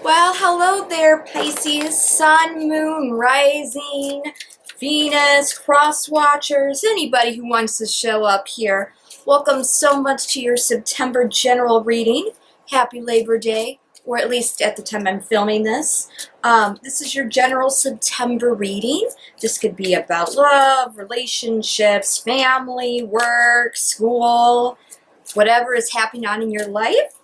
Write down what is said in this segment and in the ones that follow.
Well, hello there, Pisces, Sun, Moon, Rising, Venus, Cross Watchers, anybody who wants to show up here. Welcome so much to your September general reading. Happy Labor Day, or at least at the time I'm filming this. This is your general September reading. This could be about love, relationships, family, work, school, whatever is happening on in your life.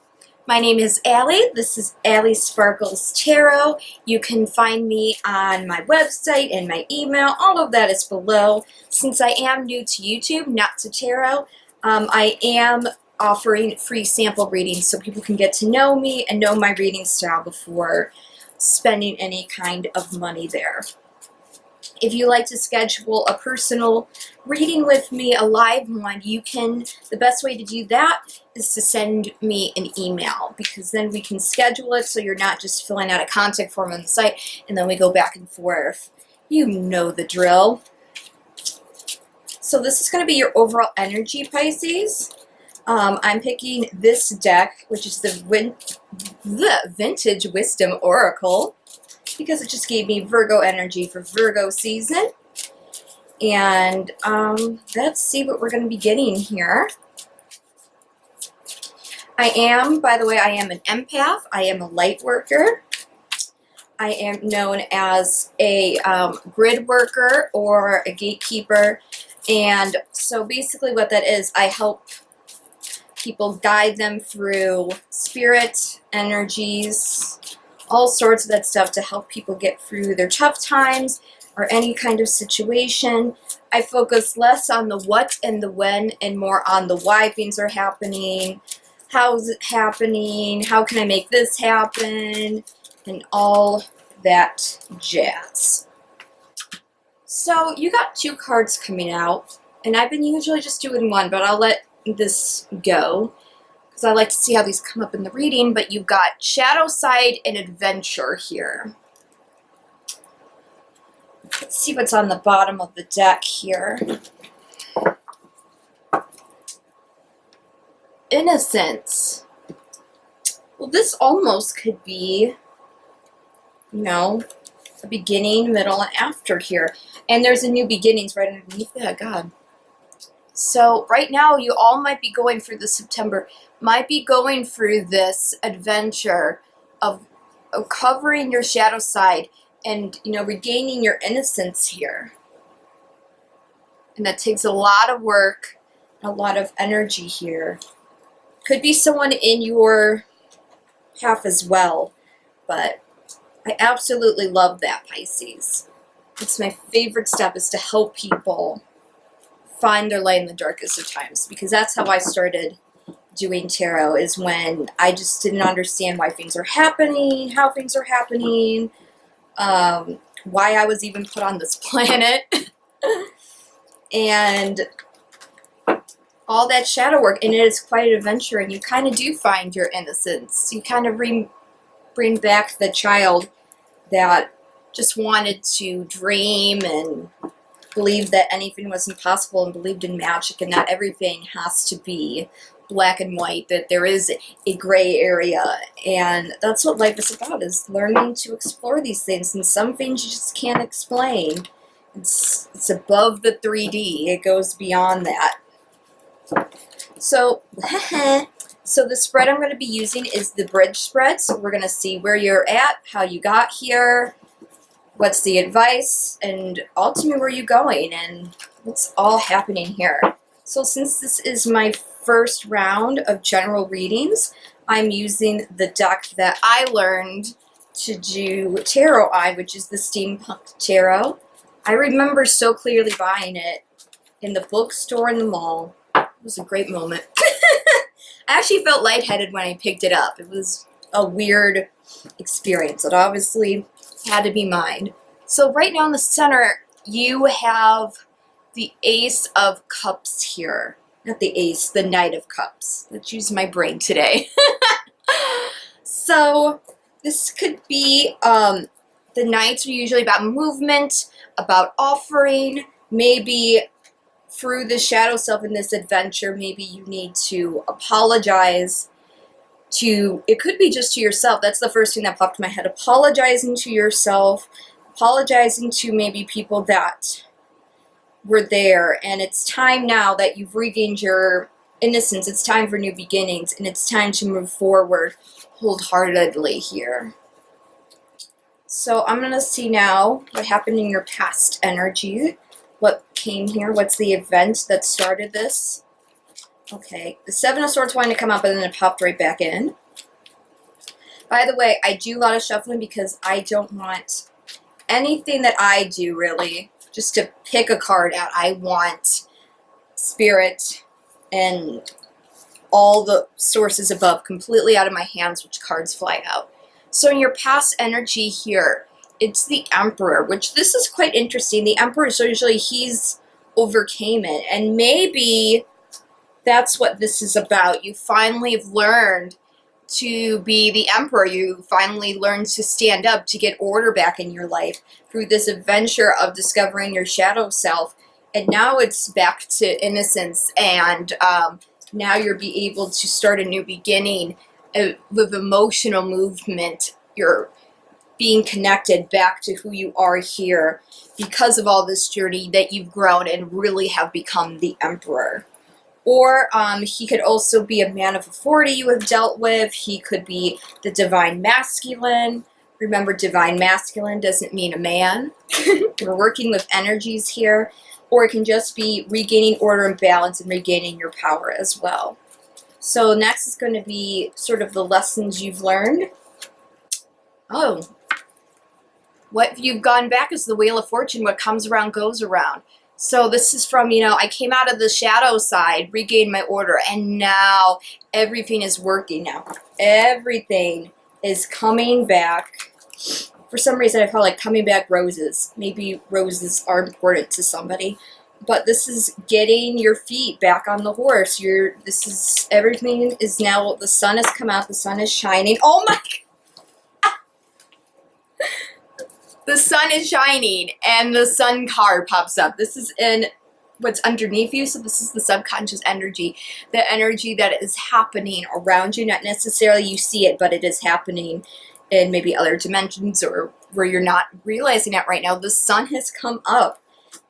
My name is Allie. This is Allie Sparkles Tarot. You can find me on my website and my email. All of that is below. Since I am new to YouTube, not to tarot, I am offering free sample readings so people can get to know me and know my reading style before spending any kind of money there. If you like to schedule a personal reading with me, a live one, the best way to do that is to send me an email, because then we can schedule it so you're not just filling out a contact form on the site and then we go back and forth. You know the drill. So this is going to be your overall energy, Pisces. I'm picking this deck, which is the Vintage Wisdom Oracle, because it just gave me Virgo energy for Virgo season. And let's see what we're going to be getting here. By the way, I am an empath. I am a light worker. I am known as a grid worker or a gatekeeper. And so basically what that is, I help people, guide them through spirit, energies, all sorts of that stuff to help people get through their tough times or any kind of situation. I focus less on the what and the when and more on the why things are happening. How's it happening? How can I make this happen? And all that jazz. So you got two cards coming out, and I've been usually just doing one, but I'll let this go because I like to see how these come up in the reading. But you've got Shadow Side and Adventure here. Let's see what's on the bottom of the deck here. Innocence. Well, this almost could be, you know, a beginning, middle, and after here. And there's a new beginnings right underneath that. God. So right now, you all might be going through this September, might be going through this adventure of covering your shadow side and, you know, regaining your innocence here. And that takes a lot of work, a lot of energy here. Could be someone in your path as well, but I absolutely love that, Pisces. It's my favorite step, is to help people find their light in the darkest of times, because that's how I started doing tarot, is when I just didn't understand why things are happening, how things are happening, why I was even put on this planet, and all that shadow work. And it is quite an adventure, and you kind of do find your innocence. You kind of bring back the child that just wanted to dream and believed that anything was impossible and believed in magic, and not everything has to be black and white, that there is a gray area. And that's what life is about, is learning to explore these things. And some things you just can't explain. It's above the 3D. It goes beyond that. So, so the spread I'm going to be using is the bridge spread. So we're going to see where you're at, how you got here, what's the advice, and ultimately where you're going, and what's all happening here. So since this is my first round of general readings, I'm using the deck that I learned to do tarot on, which is the Steampunk Tarot. I remember so clearly buying it in the bookstore in the mall. It was a great moment. I actually felt lightheaded when I picked it up. It was a weird experience. It obviously had to be mine. So right now in the center, you have the Ace of Cups here. Not the Ace, the Knight of Cups. Let's use my brain today. So this could be, the Knights are usually about movement, about offering, maybe through the shadow self in this adventure, maybe you need to apologize it could be just to yourself. That's the first thing that popped in my head. Apologizing to yourself, apologizing to maybe people that were there. And it's time now that you've regained your innocence. It's time for new beginnings, and it's time to move forward wholeheartedly here. So I'm going to see now what happened in your past energy. What came here? What's the event that started this? Okay, the Seven of Swords wanted to come up, and then it popped right back in. By the way, I do a lot of shuffling because I don't want anything that I do, really, just to pick a card out. I want Spirit and all the sources above completely out of my hands, which cards fly out. So in your past energy here, it's the Emperor, which this is quite interesting. The Emperor is usually, he's overcame it, and maybe that's what this is about. You finally have learned to be the Emperor. You finally learned to stand up, to get order back in your life through this adventure of discovering your shadow self. And now it's back to innocence, and now you'll be able to start a new beginning with emotional movement. You're being connected back to who you are here because of all this journey that you've grown and really have become the Emperor. Or he could also be a man of authority you have dealt with. He could be the Divine Masculine. Remember, Divine Masculine doesn't mean a man. We're working with energies here. Or it can just be regaining order and balance and regaining your power as well. So next is going to be sort of the lessons you've learned. Oh, what you've gone back is the Wheel of Fortune. What comes around goes around. So this is from, I came out of the shadow side, regained my order, and now everything is working now. Everything is coming back. For some reason, I felt like coming back roses. Maybe roses are important to somebody. But this is getting your feet back on the horse. Everything is now, the sun has come out, the sun is shining. Oh my! The sun is shining, and the sun card pops up. This is in what's underneath you, so this is the subconscious energy. The energy that is happening around you, not necessarily you see it, but it is happening in maybe other dimensions or where you're not realizing it right now. The sun has come up.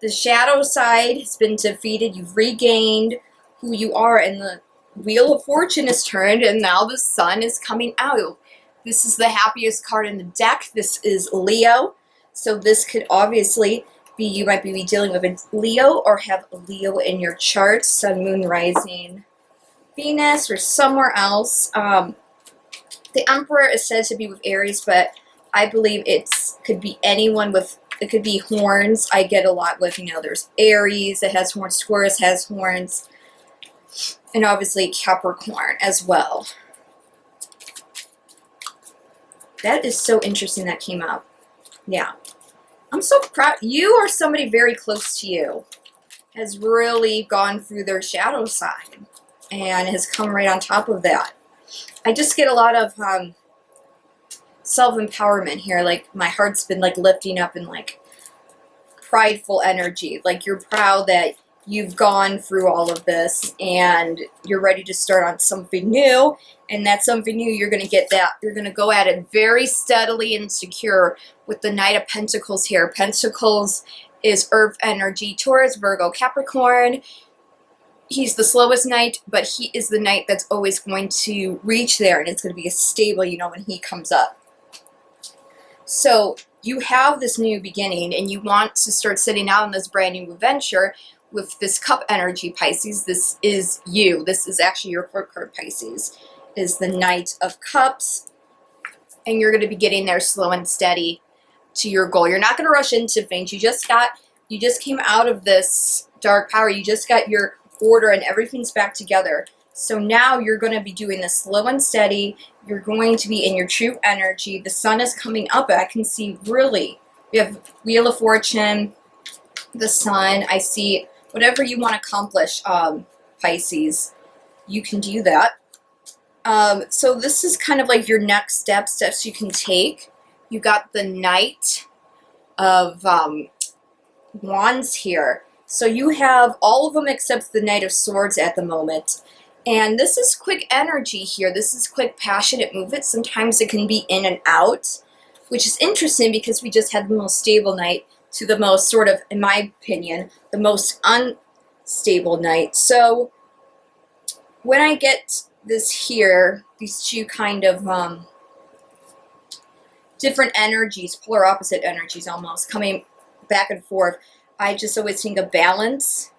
The shadow side has been defeated. You've regained who you are, and the Wheel of Fortune is turned, and now the sun is coming out. This is the happiest card in the deck. This is Leo. So this could obviously be, you might be dealing with a Leo or have a Leo in your chart, Sun, Moon, Rising, Venus, or somewhere else. The Emperor is said to be with Aries, but I believe it could be anyone with, it could be horns. I get a lot with, there's Aries that has horns, Taurus has horns, and obviously Capricorn as well. That is so interesting that came up. Yeah. I'm so proud. You or somebody very close to you has really gone through their shadow side and has come right on top of that. I just get a lot of self-empowerment here. Like, my heart's been, like, lifting up in, like, prideful energy. Like, you're proud that you've gone through all of this and you're ready to start on something new. And that something new, you're going to get that. You're going to go at it very steadily and secure with the Knight of Pentacles here. Pentacles is earth energy. Taurus, Virgo, Capricorn. He's the slowest knight, but he is the knight that's always going to reach there. And it's going to be a stable, when he comes up. So you have this new beginning and you want to start setting out on this brand new adventure with this cup energy, Pisces. This is you. This is actually your court card, Pisces. Is the Knight of Cups, and you're going to be getting there slow and steady to your goal. You're not going to rush into things. You just came out of this dark power. You just got your order and everything's back together. So now you're going to be doing this slow and steady. You're going to be in your true energy. The sun is coming up. I can see really, you have Wheel of Fortune, the sun. I see whatever you want to accomplish, Pisces, you can do that. So this is kind of like your next steps you can take. You got the Knight of Wands here. So you have all of them except the Knight of Swords at the moment. And this is quick energy here. This is quick, passionate movement. Sometimes it can be in and out, which is interesting because we just had the most stable night to the most sort of, in my opinion, the most unstable night. So when I get this here, these two kind of different energies, polar opposite energies almost, coming back and forth, I just always think of balance.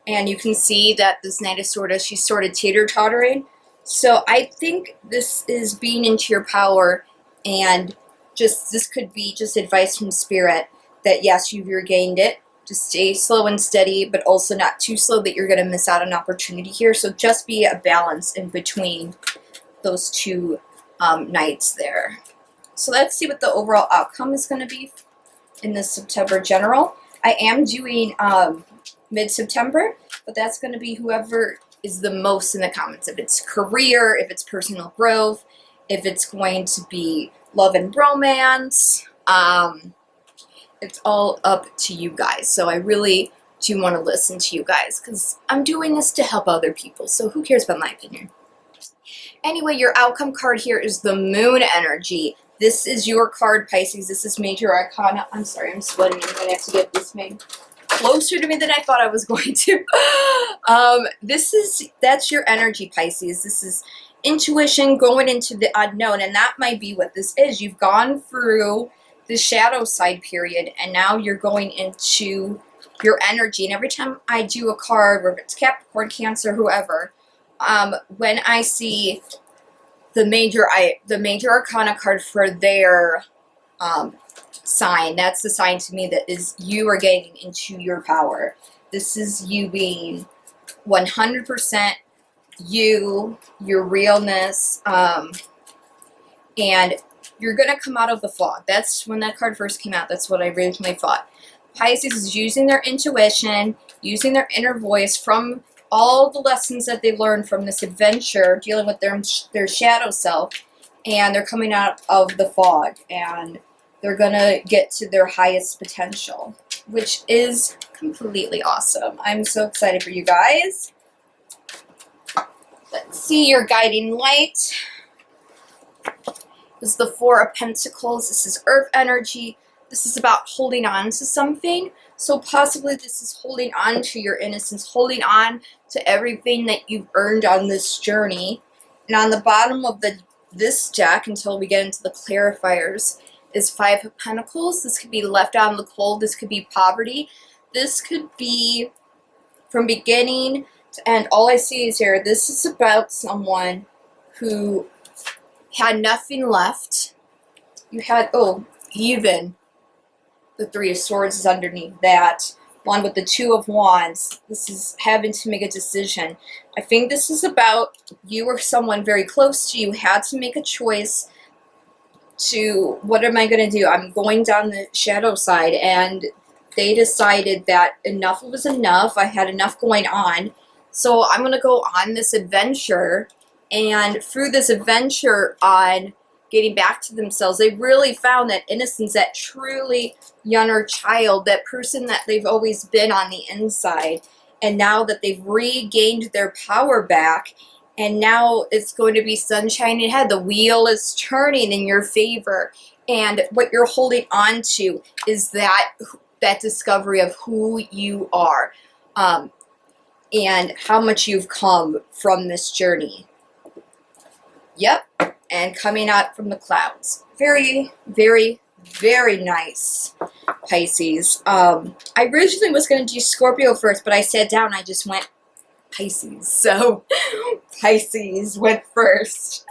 And you can see that this night is she's sort of teeter-tottering. So I think this is being into your power, and this could be just advice from Spirit that yes, you've regained it. Just stay slow and steady, but also not too slow that you're going to miss out on an opportunity here. So just be a balance in between those two nights there. So let's see what the overall outcome is going to be in this September general. I am doing mid-September, but that's going to be whoever is the most in the comments. If it's career, if it's personal growth, if it's going to be love and romance, it's all up to you guys. So I really do want to listen to you guys because I'm doing this to help other people. So who cares about my opinion? Anyway, your outcome card here is the moon energy. This is your card, Pisces. This is major arcana. I'm sorry, I'm sweating. I'm going to have to get this made closer to me than I thought I was going to. That's your energy, Pisces. This is intuition, going into the unknown, and that might be what this is. You've gone through the shadow side period, and now you're going into your energy. And every time I do a card, whether it's Capricorn, Cancer, whoever, when I see the major arcana card for their sign, that's the sign to me that is you are getting into your power. This is you being 100% you, your realness, and you're going to come out of the fog. That's when that card first came out. That's what I originally thought. Pisces is using their intuition, using their inner voice from all the lessons that they learned from this adventure, dealing with their shadow self, and they're coming out of the fog, and they're going to get to their highest potential, which is completely awesome. I'm so excited for you guys. Let's see your guiding light. This is the Four of Pentacles. This is earth energy. This is about holding on to something. So possibly this is holding on to your innocence, holding on to everything that you've earned on this journey. And on the bottom of this deck, until we get into the clarifiers, is Five of Pentacles. This could be left out in the cold. This could be poverty. This could be from beginning to end. All I see is here, this is about someone who had nothing left. You had, even the Three of Swords is underneath that. One with the Two of Wands. This is having to make a decision. I think this is about you or someone very close to you had to make a choice to, what am I going to do? I'm going down the shadow side, and they decided that enough was enough. I had enough going on, so I'm going to go on this adventure, and through this adventure on getting back to themselves, they really found that innocence, that truly younger child, that person that they've always been on the inside, and now that they've regained their power back, and now it's going to be sunshine ahead. The wheel is turning in your favor. And what you're holding on to is that discovery of who you are, and how much you've come from this journey. Yep. And coming out from the clouds. Very, very, very nice, Pisces. I originally was going to do Scorpio first, but I sat down, I just went Pisces. So Pisces went first.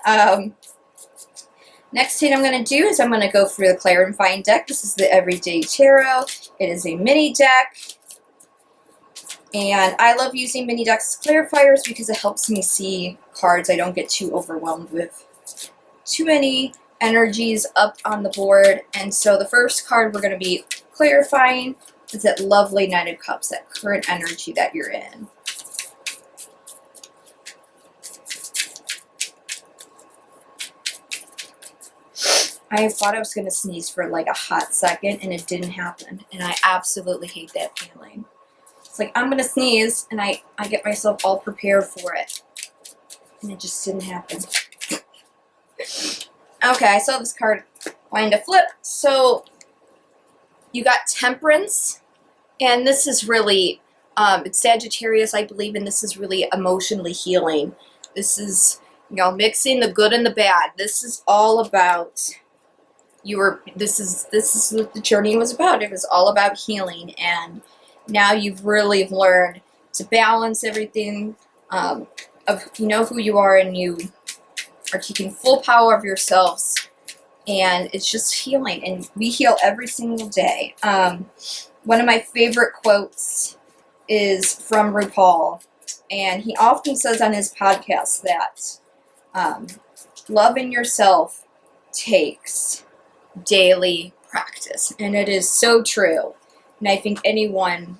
Next thing I'm going to do is I'm going to go through the clarifying deck. This is the Everyday Tarot. It is a mini deck. And I love using mini decks as clarifiers because it helps me see cards. I don't get too overwhelmed with too many energies up on the board. And so the first card we're going to be clarifying is that lovely Knight of Cups, that current energy that you're in. I thought I was going to sneeze for like a hot second, and it didn't happen. And I absolutely hate that feeling. It's like, I'm going to sneeze, and I get myself all prepared for it. And it just didn't happen. Okay, I saw this card wanting to flip. So you got Temperance, and this is really, it's Sagittarius, I believe, and this is really emotionally healing. This is, you know, mixing the good and the bad. This is all about this is what the journey was about. It was all about healing, and now you've really learned to balance everything, you know who you are, and you are taking full power of yourselves, and it's just healing, and we heal every single day. One of my favorite quotes is from RuPaul, and he often says on his podcast that loving yourself takes daily practice, and it is so true. And I think anyone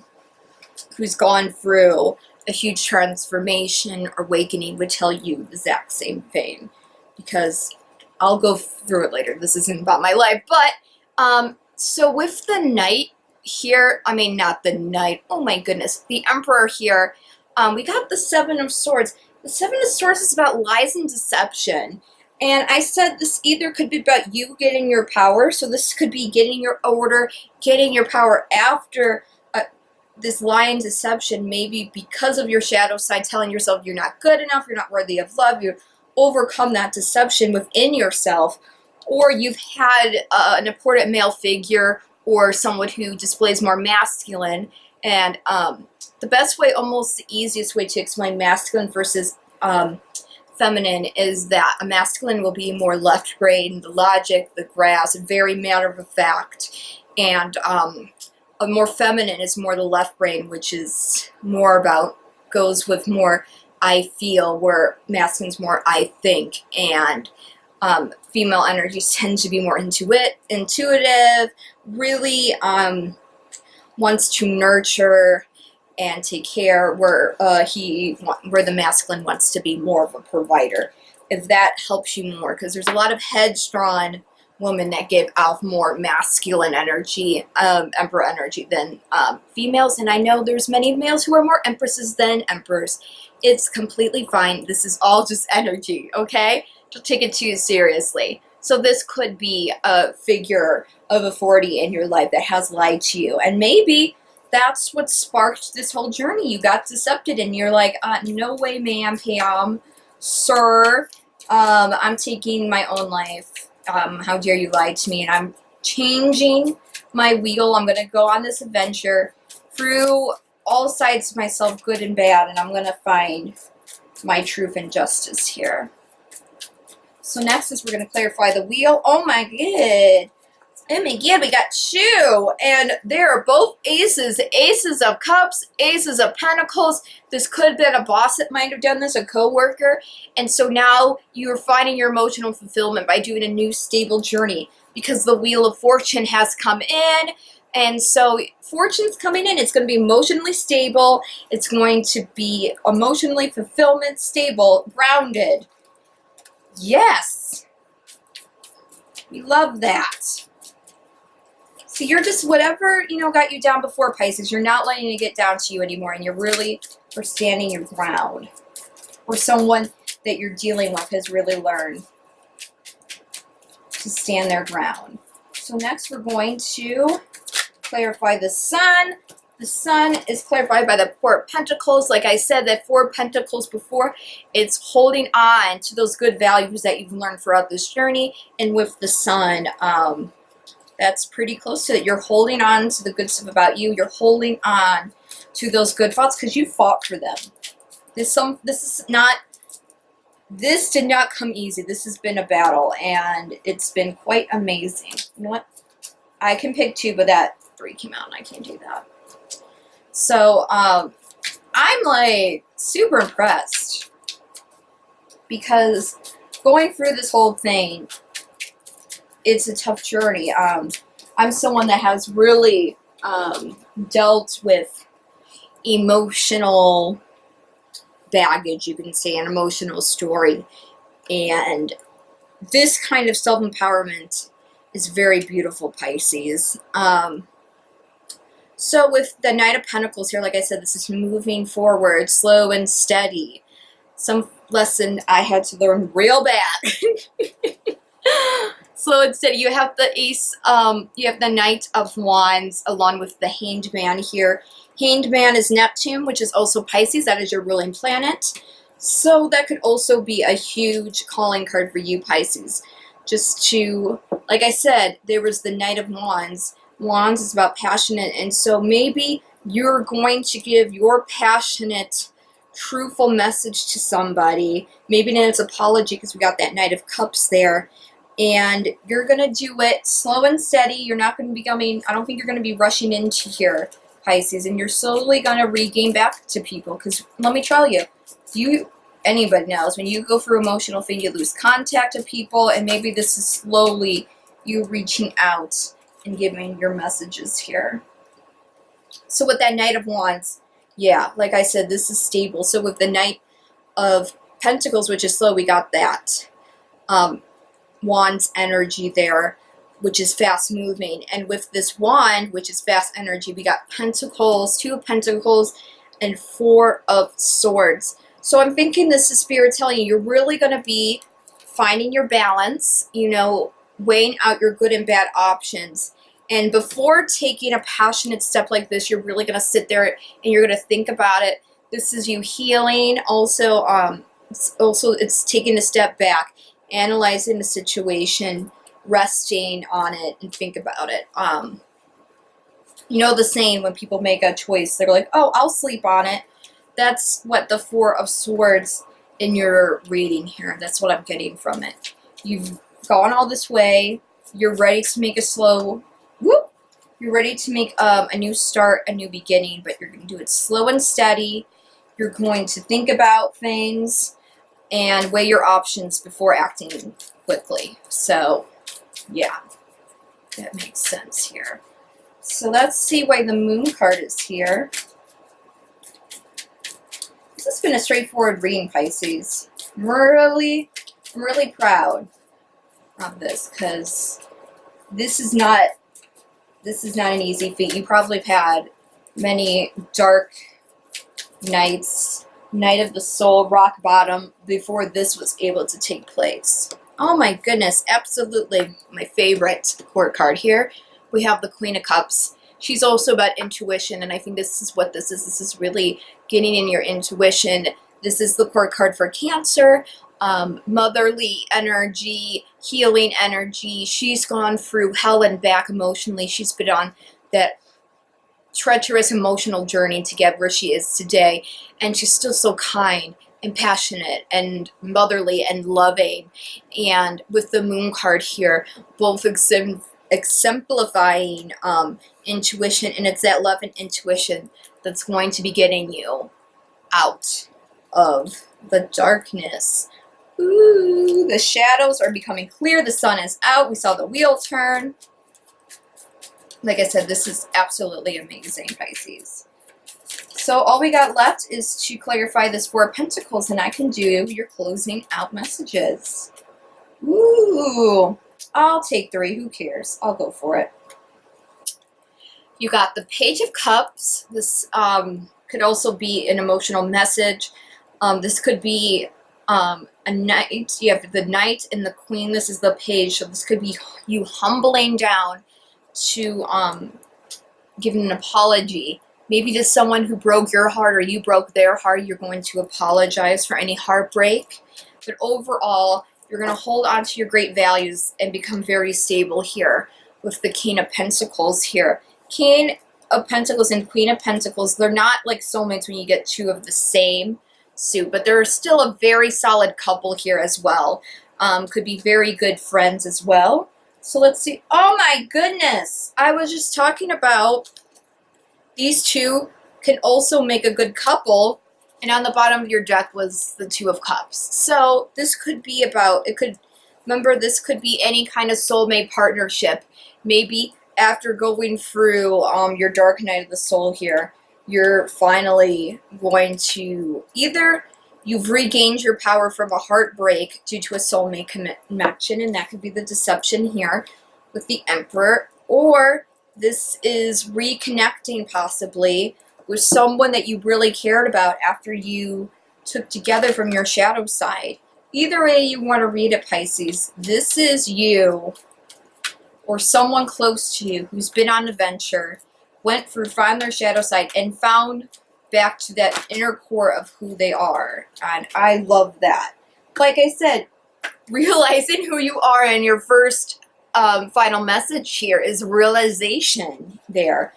who's gone through a huge transformation or awakening would tell you the exact same thing, because I'll go through it later. This isn't about my life, but so with the Knight here, I mean, not the Knight, oh my goodness, the Emperor here, we got the Seven of Swords. The Seven of Swords is about lies and deception. And I said this either could be about you getting your power, so this could be getting your order, getting your power after this lie and deception, maybe because of your shadow side, telling yourself you're not good enough, you're not worthy of love, you overcome that deception within yourself, or you've had an important male figure or someone who displays more masculine, and the best way, almost the easiest way to explain masculine versus feminine is that a masculine will be more left brain, the logic, the grasp, very matter of fact, and a more feminine is more the left brain, which is more about, goes with more I feel, where masculine's more I think, and female energies tend to be more intuitive, really wants to nurture and take care, where the masculine wants to be more of a provider. If that helps you more, because there's a lot of headstrong women that give off more masculine energy, emperor energy, than females, and I know there's many males who are more empresses than emperors. It's completely fine. This is all just energy, okay? Don't take it too seriously. So this could be a figure of authority in your life that has lied to you, and maybe that's what sparked this whole journey. You got decepted, and you're like, no way, ma'am, Pam, sir, I'm taking my own life. How dare you lie to me? And I'm changing my wheel. I'm going to go on this adventure through all sides of myself, good and bad, and I'm going to find my truth and justice here. So next is we're going to clarify the wheel. Oh my god. Oh my god, we got two, and they're both aces. Aces of cups, aces of pentacles. This could have been a boss that might have done this, a co-worker. And so now you're finding your emotional fulfillment by doing a new stable journey, because the Wheel of Fortune has come in. And so fortune's coming in. It's going to be emotionally stable. It's going to be emotionally fulfillment, stable, grounded. Yes. We love that. So you're just, whatever, got you down before, Pisces, you're not letting it get down to you anymore, and you're really are standing your ground. Or someone that you're dealing with has really learned to stand their ground. So next we're going to clarify the Sun. The Sun is clarified by the Four of Pentacles. Like I said, that Four of Pentacles before, it's holding on to those good values that you've learned throughout this journey. And with the Sun, that's pretty close to it. You're holding on to the good stuff about you. You're holding on to those good thoughts because you fought for them. This did not come easy. This has been a battle, and it's been quite amazing. You know what? I can pick two, but that three came out, and I can't do that. So, I'm like super impressed because going through this whole thing, it's a tough journey. I'm someone that has really dealt with emotional baggage, you can say, an emotional story. And this kind of self-empowerment is very beautiful, Pisces. So with the Knight of Pentacles here, like I said, this is moving forward, slow and steady. lesson I had to learn real bad. So instead, you have the Ace, you have the Knight of Wands along with the Hanged Man here. Hanged Man is Neptune, which is also Pisces. That is your ruling planet. So that could also be a huge calling card for you, Pisces. Just to, like I said, there was the Knight of Wands. Wands is about passionate, and so maybe you're going to give your passionate, truthful message to somebody. Maybe not an apology because we got that Knight of Cups there. And you're going to do it slow and steady. You're not going to be coming, I don't think you're going to be rushing into here, Pisces. And you're slowly going to regain back to people. Because let me tell you, anybody knows, when you go through emotional thing, you lose contact with people. And maybe this is slowly you reaching out and giving your messages here. So with that Knight of Wands, yeah, like I said, this is stable. So with the Knight of Pentacles, which is slow, we got that Wands energy there, which is fast moving. And with this Wand, which is fast energy, we got Pentacles, 2 of Pentacles, and 4 of Swords. So I'm thinking this is Spirit telling you, you're really going to be finding your balance, you know, weighing out your good and bad options. And before taking a passionate step like this, you're really going to sit there and you're going to think about it. This is you healing. Also, it's taking a step back, analyzing the situation, resting on it, and think about it. You know the saying, when people make a choice, they're like, oh, I'll sleep on it. That's what the 4 of Swords in your reading here. That's what I'm getting from it. You've gone all this way. You're ready to make a slow, whoop. You're ready to make a new start, a new beginning, but you're going to do it slow and steady. You're going to think about things and weigh your options before acting quickly. So, yeah, that makes sense here. So let's see why the Moon card is here. This has been a straightforward reading, Pisces. I'm really proud of this because this is not an easy feat. You probably have had many dark nights, Night of the Soul, rock bottom, before this was able to take place. Oh my goodness, absolutely my favorite court card here. We have the Queen of Cups. She's also about intuition, and I think this is what this is. This is really getting in your intuition. This is the court card for Cancer, motherly energy, healing energy. She's gone through hell and back emotionally. She's been on that treacherous emotional journey to get where she is today, and she's still so kind and passionate and motherly and loving. And with the Moon card here, both exemplifying intuition, and it's that love and intuition that's going to be getting you out of the darkness. Ooh, the shadows are becoming clear. The sun is out. We saw the wheel turn. Like I said, this is absolutely amazing, Pisces. So all we got left is to clarify this 4 of Pentacles, and I can do your closing out messages. Ooh, I'll take 3. Who cares? I'll go for it. You got the Page of Cups. This could also be an emotional message. This could be a knight. You have the Knight and the Queen. This is the Page. So this could be you humbling down to give an apology. Maybe to someone who broke your heart or you broke their heart. You're going to apologize for any heartbreak. But overall, you're going to hold on to your great values and become very stable here with the King of Pentacles here. King of Pentacles and Queen of Pentacles, they're not like soulmates when you get 2 of the same suit, but they're still a very solid couple here as well. Could be very good friends as well. So let's see. Oh my goodness. I was just talking about these 2 can also make a good couple. And on the bottom of your deck was the 2 of Cups. So this could be about, remember, this could be any kind of soulmate partnership. Maybe after going through your dark night of the soul here, you're finally going to either you've regained your power from a heartbreak due to a soulmate connection, and that could be the deception here with the Emperor, or this is reconnecting possibly with someone that you really cared about after you took together from your shadow side. Either way you want to read it, Pisces, this is you or someone close to you who's been on an adventure, went through, found their shadow side, and found back to that inner core of who they are. And I love that. Like I said, realizing who you are, and your first final message here is realization there.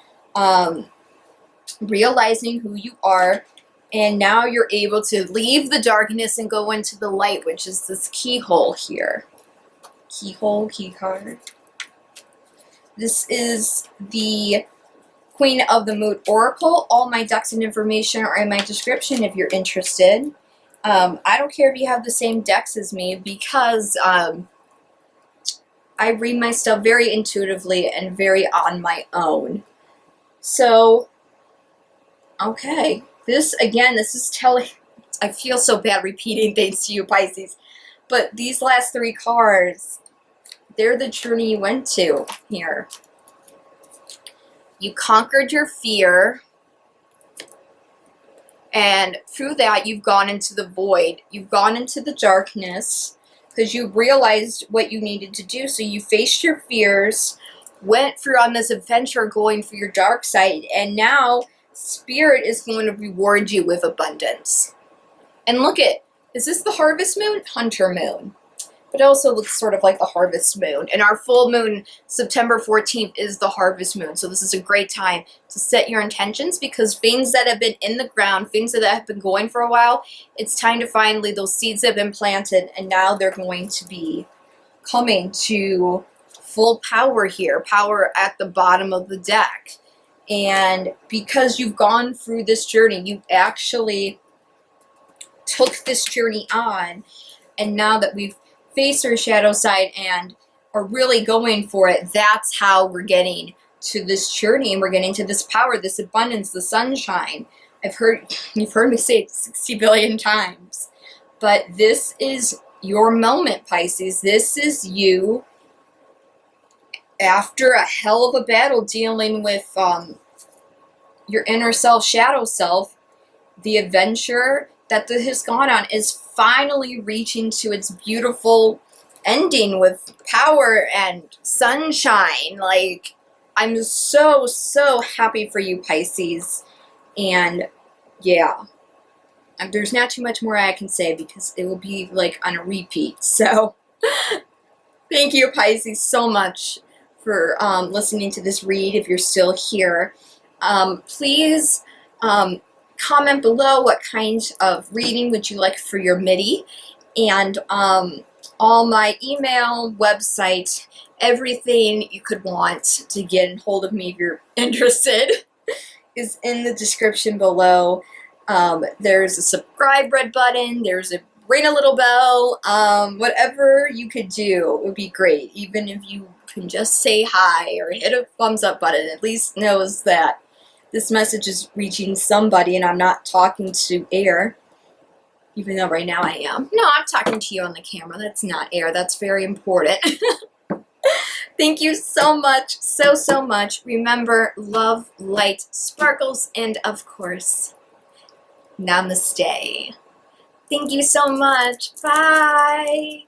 Realizing who you are, and now you're able to leave the darkness and go into the light, which is this keyhole here. Keyhole, key card. This is the Queen of the Moon Oracle. All my decks and information are in my description if you're interested. I don't care if you have the same decks as me, because I read my stuff very intuitively and very on my own. So, okay. This is telling... I feel so bad repeating things to you, Pisces. But these last three cards, they're the journey you went to here. You conquered your fear, and through that you've gone into the void. You've gone into the darkness because you realized what you needed to do. So you faced your fears, went through on this adventure going for your dark side, and now Spirit is going to reward you with abundance. And look is this the harvest moon? Hunter moon. But it also looks sort of like the harvest moon. And our full moon, September 14th, is the harvest moon. So this is a great time to set your intentions, because things that have been in the ground, things that have been going for a while, it's time to finally, those seeds have been planted, and now they're going to be coming to full power here, power at the bottom of the deck. And because you've gone through this journey, you actually took this journey on, and now that we've face our shadow side and are really going for it, that's how we're getting to this journey, and we're getting to this power, this abundance, the sunshine. You've heard me say it 60 billion times, but this is your moment, Pisces. This is you after a hell of a battle dealing with your inner self, shadow self. The adventure that this has gone on is finally reaching to its beautiful ending with power and sunshine. Like, I'm so, so happy for you, Pisces. And yeah, there's not too much more I can say, because it will be like on a repeat. So thank you, Pisces, so much for listening to this read. If you're still here, please comment below what kind of reading would you like for your MIDI, and all my email, website, everything you could want to get in hold of me if you're interested is in the description below. There's a subscribe red button, there's a ring a little bell, whatever you could do would be great. Even if you can just say hi or hit a thumbs up button, at least knows that this message is reaching somebody and I'm not talking to air, even though right now I am. No, I'm talking to you on the camera. That's not air. That's very important. Thank you so much, so, so much. Remember, love, light, sparkles, and of course, namaste. Thank you so much. Bye.